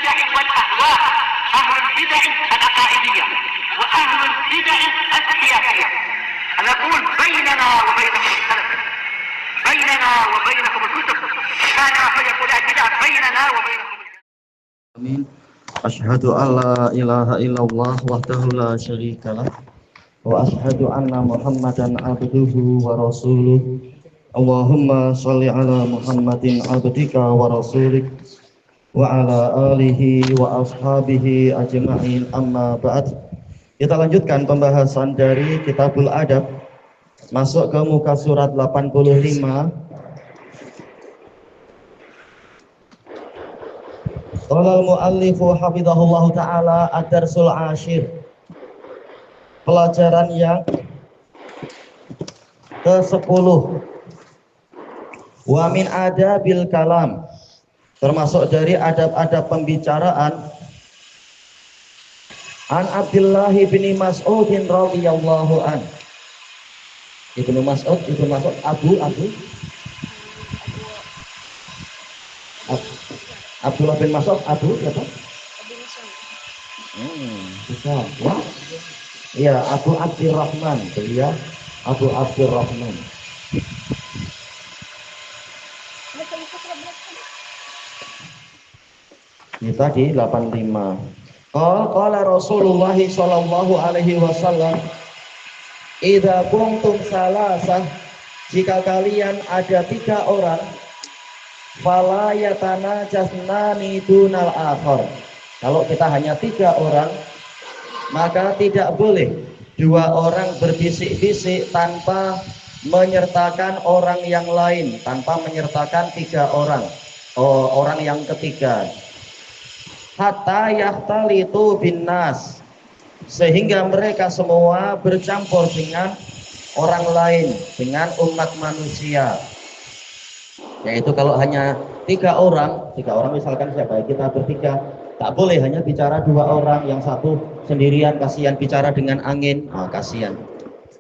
البدع والأهواء، أهل البدع العقائدية وأهل البدع السياسية. نقول بيننا وبينكم السلف، بيننا وبينكم الكتب، كان فيقول البدع بيننا وبينكم. Amin. Asyhadu alla ilaha illallah wahdahu la syarikalah wa asyhadu anna Muhammadan abduhu wa rasuluh. Allahumma shalli ala Muhammadin abdika wa rasulik wa ala alihi wa ashabihi ajma'in, amma ba'd. Kita lanjutkan pembahasan dari Kitabul Adab, masuk ke muka surat 85. Qala al-muallifu hafizahullahu ta'ala ad-darsul ashir, pelajaran yang ke-10. Wa min adabil kalam, termasuk dari adab-adab pembicaraan. An Abdullah bin Mas'ud radhiyallahu an. Ibnu Mas'ud, Abdullah bin Mas'ud, Abu siapa? Bisa ya? Iya, Abu Abdurrahman, beliau Abu Abdurrahman. Ini tadi 85. Qala Rasulullah sallallahu alaihi wasallam, idza kuntum salasah, jika kalian ada 3 orang, fala yatanajasnani dunal akhar. Kalau kita hanya 3 orang, maka tidak boleh 2 orang berbisik-bisik tanpa menyertakan orang yang lain, tanpa menyertakan 3 orang, orang yang ketiga. Hatta yahtalitu binnas, sehingga mereka semua bercampur dengan orang lain, dengan umat manusia. Yaitu kalau hanya 3 orang misalkan siapa, kita bertiga, tak boleh hanya bicara 2 orang, yang satu sendirian, kasihan bicara dengan angin, kasihan.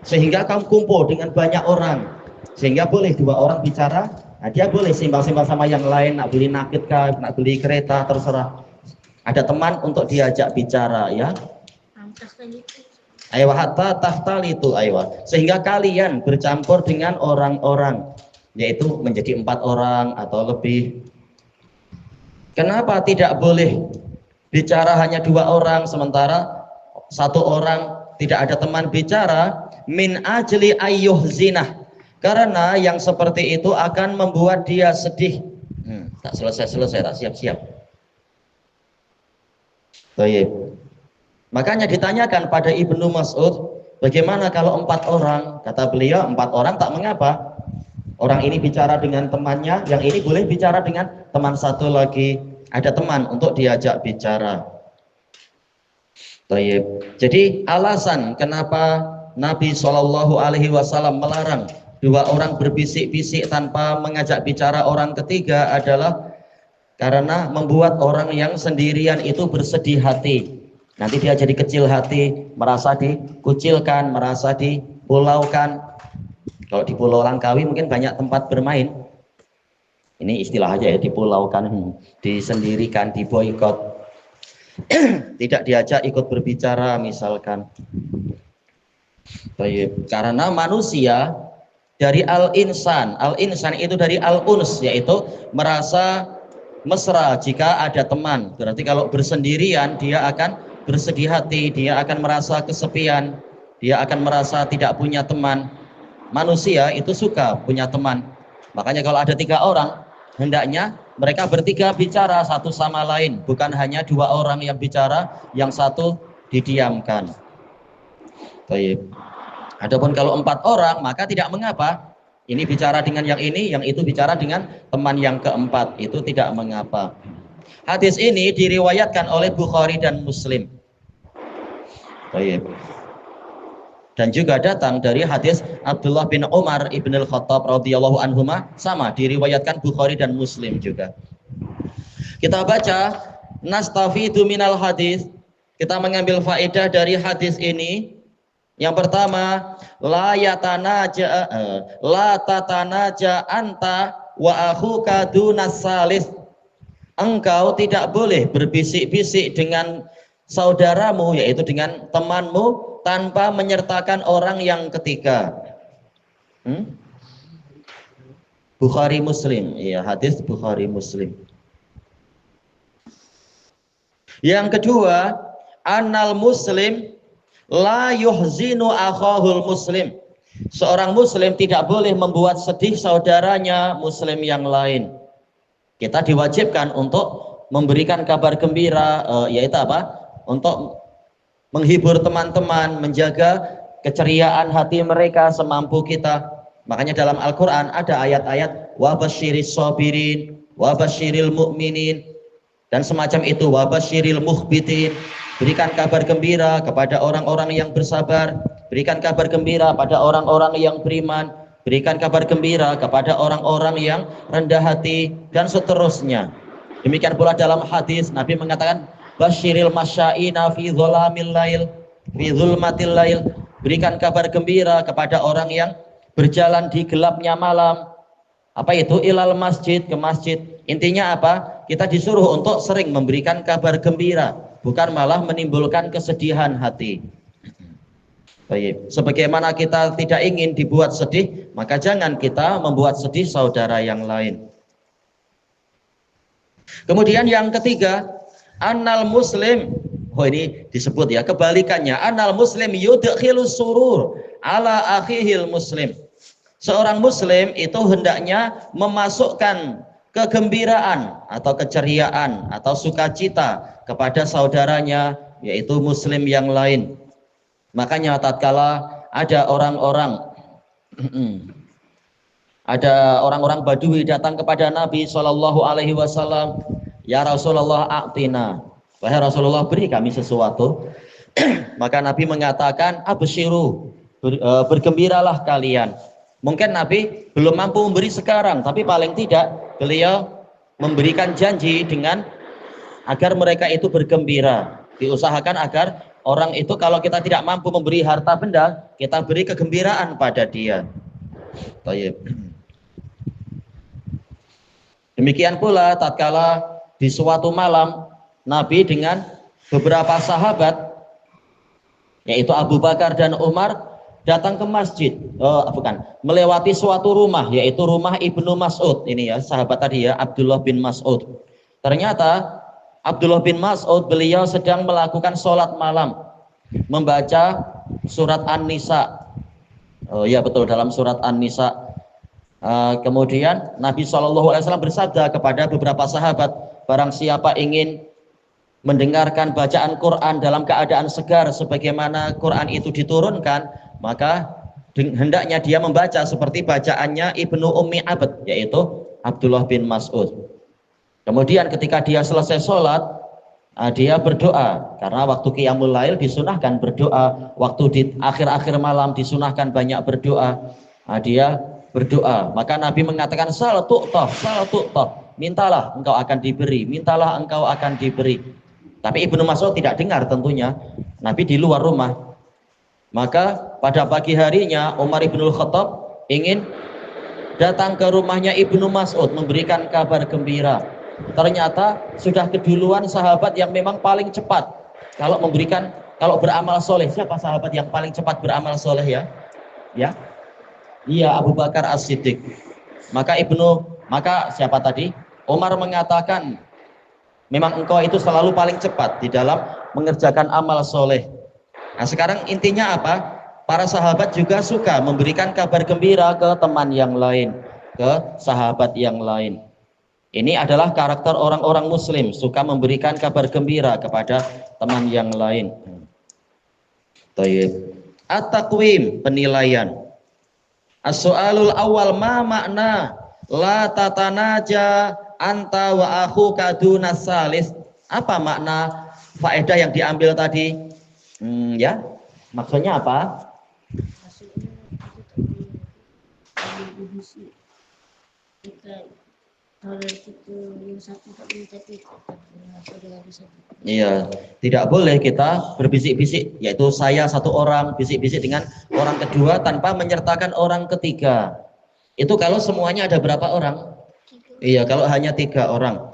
Sehingga kamu kumpul dengan banyak orang, sehingga boleh 2 orang bicara, dia boleh simbang-simbang sama yang lain, nak beli nakit kah, nak beli kereta, terserah. Ada teman untuk diajak bicara, ya. Aywa hatta tahtalitu, aywa, sehingga kalian bercampur dengan orang-orang, yaitu menjadi 4 orang atau lebih. Kenapa tidak boleh bicara hanya 2 orang sementara 1 orang tidak ada teman bicara? Min ajli ayyuh zinah, karena yang seperti itu akan membuat dia sedih. Tak selesai, tak siap-siap. Baik. Makanya ditanyakan pada Ibnu Mas'ud, bagaimana kalau 4 orang? Kata beliau, 4 orang tak mengapa. Orang ini bicara dengan temannya, yang ini boleh bicara dengan teman satu lagi. Ada teman untuk diajak bicara. Baik. Jadi alasan kenapa Nabi Shallallahu Alaihi Wasallam melarang 2 orang berbisik-bisik tanpa mengajak bicara orang ketiga adalah karena membuat orang yang sendirian itu bersedih hati. Nanti dia jadi kecil hati, merasa dikucilkan, merasa dipulaukan. Kalau di Pulau Langkawi mungkin banyak tempat bermain. Ini istilah aja ya, dipulaukan, disendirikan, diboikot. Tidak diajak ikut berbicara misalkan. Baik. Karena manusia dari al-insan itu dari al-uns, yaitu merasa mesra jika ada teman. Berarti kalau bersendirian dia akan bersedih hati, dia akan merasa kesepian, dia akan merasa tidak punya teman. Manusia itu suka punya teman. Makanya kalau ada 3 orang, hendaknya mereka bertiga bicara satu sama lain, bukan hanya 2 orang yang bicara, yang satu didiamkan. Baik. Adapun kalau 4 orang, maka tidak mengapa. Ini bicara dengan yang ini, yang itu bicara dengan teman yang keempat, itu tidak mengapa. Hadis ini diriwayatkan oleh Bukhari dan Muslim. Baik. Dan juga datang dari hadis Abdullah bin Umar ibn al-Khattab radhiyallahu anhuma, sama diriwayatkan Bukhari dan Muslim juga. Kita baca nastafidu minal hadis, kita mengambil faedah dari hadis ini. Yang pertama, la tatanaja anta wa akhuka dunas salis. engkau tidak boleh berbisik-bisik dengan saudaramu, yaitu dengan temanmu, tanpa menyertakan orang yang ketiga. Bukhari Muslim, ya, hadis Bukhari Muslim. Yang kedua, anal muslim la yuhzinu akhahul muslim. Seorang muslim tidak boleh membuat sedih saudaranya muslim yang lain. Kita diwajibkan untuk memberikan kabar gembira, yaitu apa? Untuk menghibur teman-teman, menjaga keceriaan hati mereka semampu kita. Makanya dalam Al-Quran ada ayat-ayat wa basyiris sabirin, wa basyiril mu'minin, dan semacam itu, wa basyiril mukhbitin. Berikan kabar gembira kepada orang-orang yang bersabar, berikan kabar gembira pada orang-orang yang beriman, berikan kabar gembira kepada orang-orang yang rendah hati, dan seterusnya. Demikian pula dalam hadis Nabi mengatakan basyiril masyaina fi dhulamil lail, fi dhulmatil lail. Berikan kabar gembira kepada orang yang berjalan di gelapnya malam. Apa itu? Ilal masjid, ke masjid. Intinya apa? Kita disuruh untuk sering memberikan kabar gembira, bukan malah menimbulkan kesedihan hati. Baik, sebagaimana kita tidak ingin dibuat sedih, maka jangan kita membuat sedih saudara yang lain. Kemudian yang ketiga, annal muslim, ini disebut ya, kebalikannya, annal muslim yudkhilus surur ala akhihil muslim. Seorang muslim itu hendaknya memasukkan kegembiraan atau keceriaan atau sukacita kepada saudaranya, yaitu muslim yang lain. Makanya tatkala ada orang-orang Badui datang kepada Nabi SAW, ya Rasulullah a'tina, wahai Rasulullah beri kami sesuatu. Maka Nabi mengatakan absyiru, bergembiralah kalian. Mungkin Nabi belum mampu memberi sekarang, tapi paling tidak beliau memberikan janji dengan agar mereka itu bergembira. Diusahakan agar orang itu, kalau kita tidak mampu memberi harta benda, kita beri kegembiraan pada dia. Baik. Demikian pula tatkala di suatu malam Nabi dengan beberapa sahabat, yaitu Abu Bakar dan Umar, datang ke masjid, melewati suatu rumah, yaitu rumah Ibnu Mas'ud. Ini ya, sahabat tadi ya, Abdullah bin Mas'ud. Ternyata Abdullah bin Mas'ud, beliau sedang melakukan sholat malam, membaca surat An-Nisa. Ya betul, dalam surat An-Nisa. Kemudian Nabi SAW bersabda kepada beberapa sahabat, barang siapa ingin mendengarkan bacaan Quran dalam keadaan segar sebagaimana Quran itu diturunkan, maka hendaknya dia membaca seperti bacaannya Ibnu Ummi Abd, yaitu Abdullah bin Mas'ud. Kemudian ketika dia selesai sholat, dia berdoa, karena waktu qiyamul lail disunahkan berdoa, waktu di akhir-akhir malam disunahkan banyak berdoa. Dia berdoa, maka Nabi mengatakan sal tu'tah, mintalah engkau akan diberi, mintalah engkau akan diberi. Tapi Ibnu Mas'ud tidak dengar tentunya, Nabi di luar rumah. Maka pada pagi harinya Umar ibnul Khattab ingin datang ke rumahnya Ibnu Mas'ud memberikan kabar gembira. Ternyata sudah keduluan sahabat yang memang paling cepat kalau beramal soleh. Siapa sahabat yang paling cepat beramal soleh ya? Ya, iya, Abu Bakar As-Siddiq. Maka siapa tadi? Umar mengatakan, memang engkau itu selalu paling cepat di dalam mengerjakan amal soleh. Nah sekarang intinya apa? Para sahabat juga suka memberikan kabar gembira ke teman yang lain, ke sahabat yang lain. Ini adalah karakter orang-orang muslim, suka memberikan kabar gembira kepada teman yang lain. At-taqwim, penilaian. As-soalul awal, ma makna la tatanaja anta wa akhuka dunas salis. Apa makna faedah yang diambil tadi? Ya, maksudnya apa? Iya, tidak boleh kita berbisik-bisik, yaitu saya satu orang bisik-bisik dengan orang kedua tanpa menyertakan orang ketiga. Itu kalau semuanya ada berapa orang? Iya, kalau hanya 3 orang.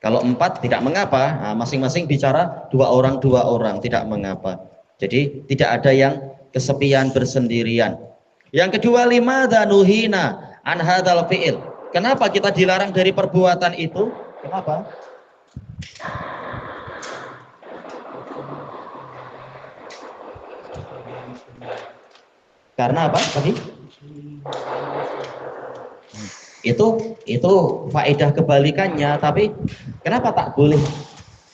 Kalau 4 tidak mengapa, nah, masing-masing bicara 2 orang, tidak mengapa. Jadi tidak ada yang kesepian bersendirian. Yang kedua, limadza nuhina an hadzal fi'il. Kenapa kita dilarang dari perbuatan itu? Kenapa? Karena apa tadi? Itu faedah kebalikannya, tapi kenapa tak boleh?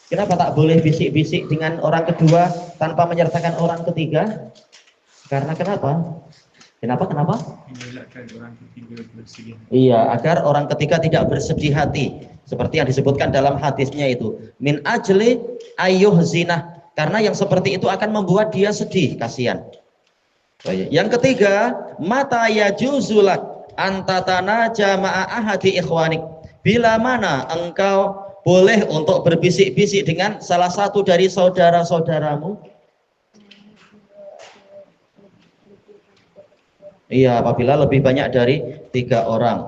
Kenapa tak boleh bisik-bisik dengan orang kedua tanpa menyertakan orang ketiga? Karena kenapa? Kenapa? Iya, agar orang ketiga tidak bersedih hati, seperti yang disebutkan dalam hadisnya itu. Min ajli ayyuh zinah, karena yang seperti itu akan membuat dia sedih, kasihan. Yang ketiga, mata yajuzulak antatana jama'a ahadi ikhwanik. Bila mana engkau boleh untuk berbisik-bisik dengan salah satu dari saudara-saudaramu? Iya, apabila lebih banyak dari 3 orang.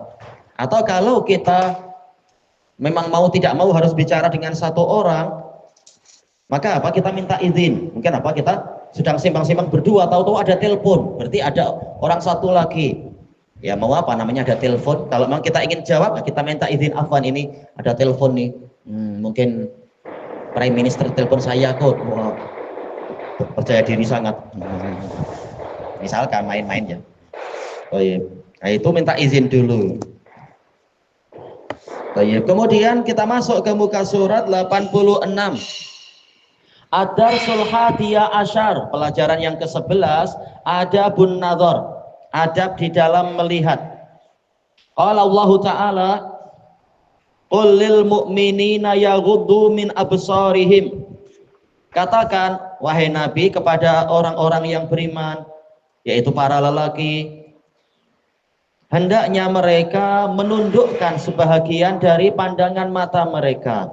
Atau kalau kita memang tidak mau harus bicara dengan 1 orang, maka apa? Kita minta izin. Mungkin apa? Kita sedang simpang-simpang berdua, tahu-tahu ada telepon, berarti ada orang satu lagi. Ya mau apa namanya ada telepon? Kalau memang kita ingin jawab, kita minta izin, afwan ini ada telepon nih. Mungkin Prime Minister telepon saya kok. Wah, percaya diri sangat. Misalkan main-main ya. Oh iya. Nah, itu minta izin dulu. Oh iya. Kemudian kita masuk ke muka surat 86. Ad-darsul hadiyah asyar, pelajaran yang ke-11, adabun nadhar, adab di dalam melihat. Qala Allah Ta'ala, qul lil mu'minina yaghuddu min absarihim. Katakan wahai Nabi kepada orang-orang yang beriman, yaitu para lelaki, hendaknya mereka menundukkan sebahagian dari pandangan mata mereka.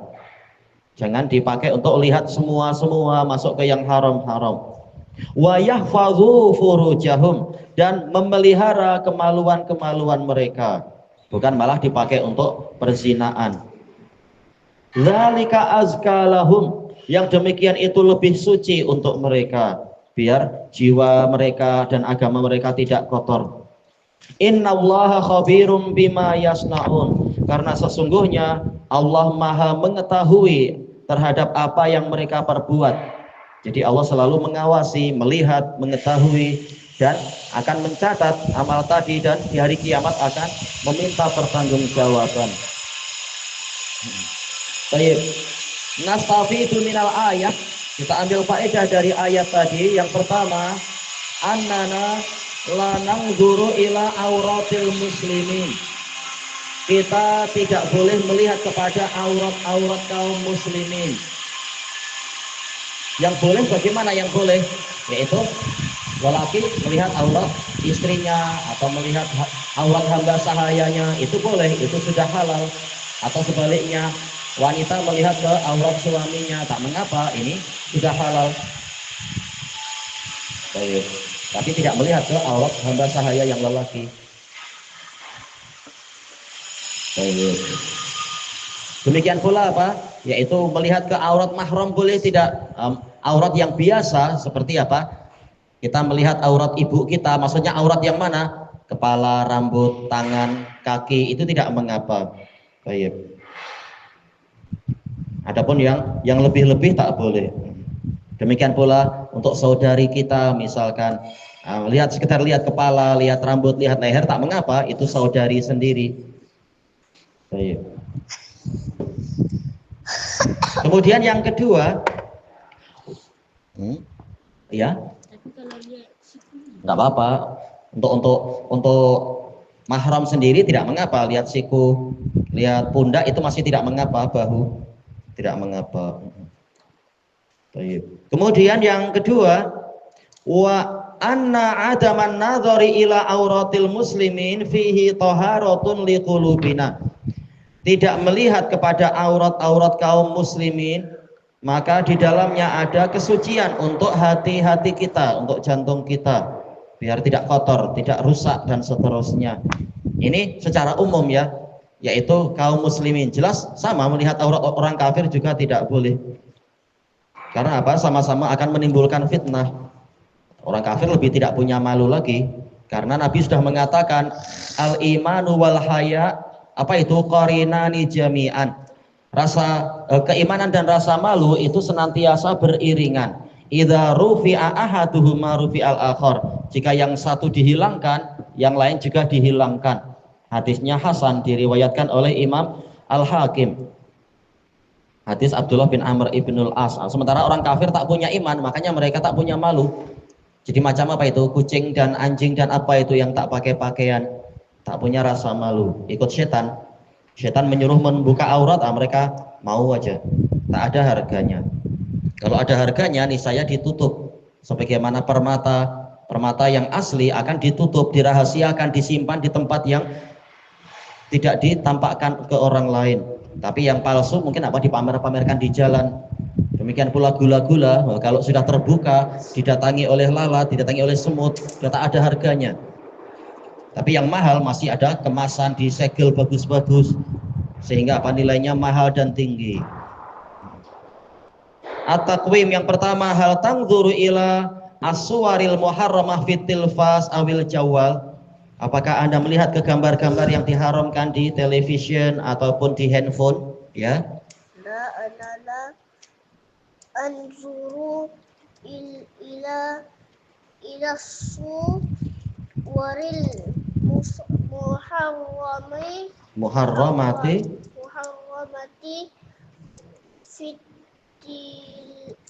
Jangan dipakai untuk lihat semua masuk ke yang haram-haram. Wa yahfazu furujahum, dan memelihara kemaluan-kemaluan mereka. Bukan malah dipakai untuk perzinaan. Dzalika azka lahum, yang demikian itu lebih suci untuk mereka, biar jiwa mereka dan agama mereka tidak kotor. Innallaha khabirum bima yasnaun, karena sesungguhnya Allah Maha mengetahui terhadap apa yang mereka perbuat. Jadi Allah selalu mengawasi, melihat, mengetahui, dan akan mencatat amal tadi, dan di hari kiamat akan meminta pertanggungjawaban. Baik, nastafidu minal ayat, kita ambil faedah dari ayat tadi. Yang pertama, annana la nangzuru ila auratil muslimin. Kita tidak boleh melihat kepada aurat-aurat kaum muslimin. Yang boleh bagaimana yang boleh? Yaitu lelaki melihat aurat istrinya atau melihat aurat hamba sahayanya, itu boleh, itu sudah halal. Atau sebaliknya, wanita melihat ke aurat suaminya, tak mengapa, ini sudah halal. Baik. Tapi tidak melihat ke aurat hamba sahaya yang lelaki. Baik. Demikian pula apa? Yaitu melihat ke aurat mahram boleh tidak? Aurat yang biasa seperti apa? Kita melihat aurat ibu kita, maksudnya aurat yang mana? Kepala, rambut, tangan, kaki, itu tidak mengapa. Baik. Adapun yang lebih-lebih tak boleh. Demikian pula untuk saudari kita, misalkan sekedar lihat kepala, lihat rambut, lihat leher, tak mengapa, itu saudari sendiri. Baik. Kemudian yang kedua, ya, nggak apa-apa. Untuk mahram sendiri tidak mengapa, lihat siku, lihat pundak itu masih tidak mengapa, bahu tidak mengapa. Baik. Kemudian yang kedua, wa anna adaman nadhari ila auratil muslimin fihi taharatun liqulubina. Tidak melihat kepada aurat-aurat kaum muslimin, maka di dalamnya ada kesucian untuk hati-hati kita, untuk jantung kita, biar tidak kotor, tidak rusak dan seterusnya. Ini secara umum ya. yaitu kaum muslimin. Jelas sama, melihat aurat orang kafir juga tidak boleh. Karena apa? Sama-sama akan menimbulkan fitnah. Orang kafir lebih tidak punya malu lagi. Karena Nabi sudah mengatakan al-imanu wal haya, apa itu? Qarinani jami'an. Keimanan dan rasa malu itu senantiasa beriringan. Idza rufi'a ahaduhuma rufi'al akhar. Jika yang satu dihilangkan, yang lain juga dihilangkan. Hadisnya hasan, diriwayatkan oleh Imam Al-Hakim. Hadis Abdullah bin Amr ibnul As. Sementara orang kafir tak punya iman, makanya mereka tak punya malu. Jadi macam apa itu? Kucing dan anjing dan apa itu yang tak pakai pakaian, tak punya rasa malu, ikut setan. Setan menyuruh membuka aurat, mereka mau aja, tak ada harganya. Kalau ada harganya, niscaya ditutup. Sebagaimana permata yang asli akan ditutup, dirahasiakan, disimpan di tempat yang tidak ditampakkan ke orang lain. Tapi yang palsu mungkin apa? Dipamer-pamerkan di jalan. Demikian pula gula-gula, kalau sudah terbuka, didatangi oleh lalat, didatangi oleh semut, sudah tak ada harganya. Tapi yang mahal masih ada kemasan, disegel bagus-bagus, sehingga apa? Nilainya mahal dan tinggi. At-taqwim yang pertama, hal tangzuru ila as-suwaril muharramah fit tilfas awil jawal. Apakah Anda melihat ke gambar-gambar yang diharamkan di television ataupun di handphone? Ya. La anala anzuru ila suwaril muharramati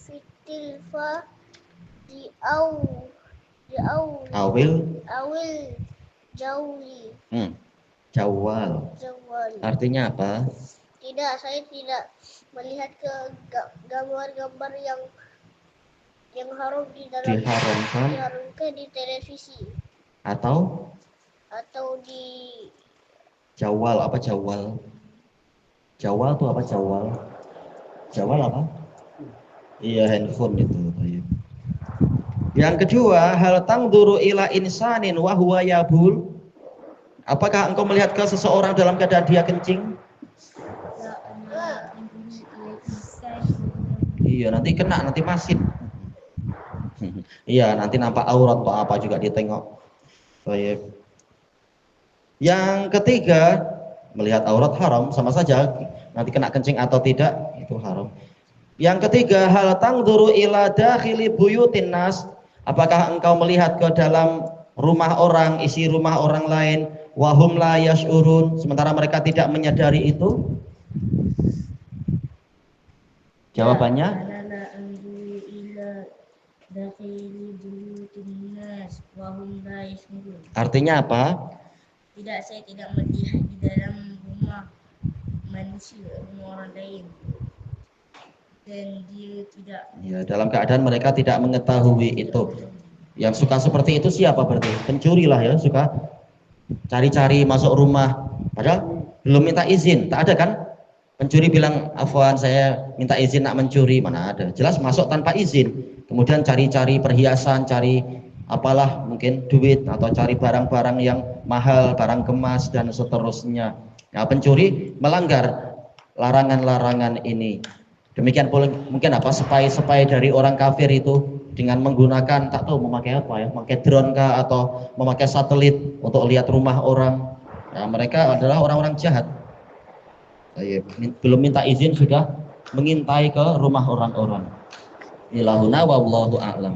fitilfa awil Jauli. Jawal. Artinya apa? Tidak, saya tidak melihat ke gambar-gambar yang haram diharamkan di televisi. Atau di jawal. Apa jawal? Jawal itu apa jawal? Jawal apa? Iya, handphone itu. Yang kedua, hal tangduru ila insanin wa huwa yabul. Apakah engkau melihat ke seseorang dalam keadaan dia kencing? Iya, nanti kena, nanti masin. Iya, nanti nampak aurat atau apa juga ditengok. Baik. Yang ketiga, melihat aurat haram, sama saja nanti kena kencing atau tidak, itu haram. Yang ketiga, hal tangduru ila dakhili buyutin nas. Apakah engkau melihat ke dalam rumah orang, isi rumah orang lain, wahum la yash'urun, sementara mereka tidak menyadari itu? Jawabannya? Artinya apa? Tidak, saya tidak melihat di dalam rumah manusia, rumah orang lain. Dan dia tidak. Ya, dalam keadaan mereka tidak mengetahui itu. Yang suka seperti itu siapa berarti? Pencuri lah ya, suka cari-cari masuk rumah, padahal belum minta izin. Tak ada kan? Pencuri bilang, afwan saya minta izin nak mencuri, mana ada? Jelas masuk tanpa izin. Kemudian cari-cari perhiasan, cari apalah mungkin duit atau cari barang-barang yang mahal, barang kemas dan seterusnya. Nah, pencuri melanggar larangan-larangan ini. Demikian pula mungkin apa spy dari orang kafir itu dengan menggunakan tak tahu memakai apa ya, memakai drone kah atau memakai satelit untuk lihat rumah orang. Nah, mereka adalah orang-orang jahat. Belum minta izin sudah mengintai ke rumah orang-orang. Ilahuna wallahu a'lam.